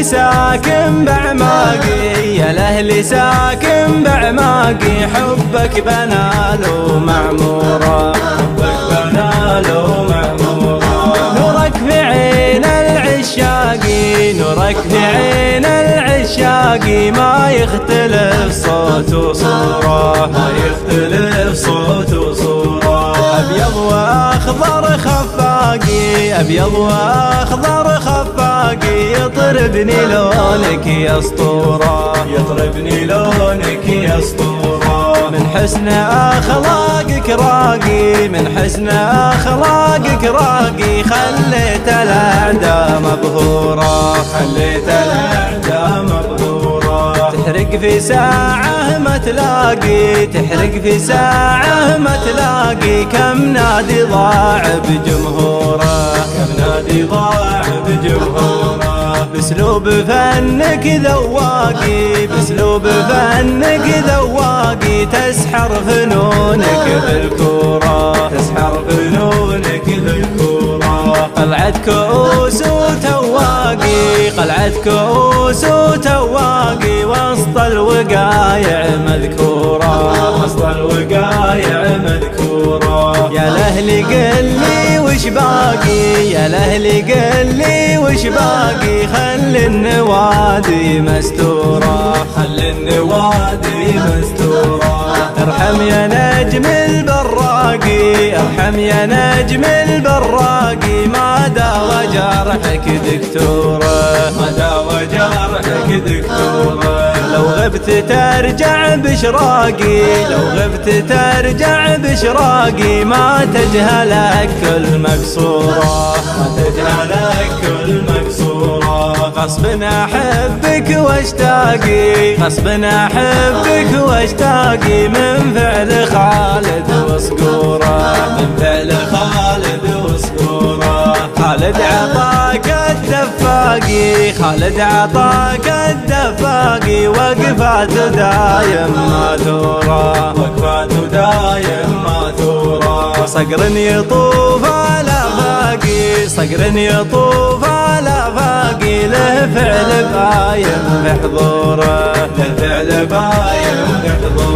ساكن بعماقي يا لهلي ساكن بعماقي، حبك بناله معمورة، حبك بناله معمورة. نورك في عين العشاقي، نورك في عين العشاقي، ما يختلف صوت وصورة، ما يختلف صوت وصورة. أبيض وأخضر خفاقي، أبيض وأخضر خفاقي، يطربني لونك يا اسطورة، يطربني لونك يا اسطورة. من حسن أخلاقك راقي، من حسن أخلاقك راقي، خليت الأعداء مبهورة، خليت الأعداء مبهورة. تحرق في ساعة ما تلاقي، تحرق في ساعة ما تلاقي، كم نادي ضاع بجمهوره، كم نادي ضاع بجمهوره. باسلوب فنك ذواقي، باسلوب فنك ذواقي، تسحر فنونك بالكورة، تسحر فنونك بالكورة. قلعة كؤوس وتواقي، قلعة كؤوس وتواقي، وسط الوقايع مذكورة، وسط الوقايع مذكورة. يا لهلي قل لي وش باقي، يا لهلي قل لي وش باقي، خلي النوادي مستورة، خلي النوادي مستورة. ارحم يا نجم البراقي، ارحم يا نجم البراقي، ما داوى جرحك دكتورة، ما داوى جرحك دكتورة. لو غبت ترجع بشراقي، لو غبت ترجع بشراقي، ما تجهلك كل مقصورة، ما تجهلك كل مقصورة. غصب احبك واشتاقي، غصب احبك واشتاقي، من فعل خالد وصقورة، من فعل خالد وصقورة. خالد عطاك الدفاقي، خالد عطاك الدفاقي، وقفاته دايم ما ثورة، وقفاته دايم ما ثورة. صقر يطوف على فاقي، صقر يطوف على فاقي، له فعل باين بحضوره، له فعل باين بحضوره.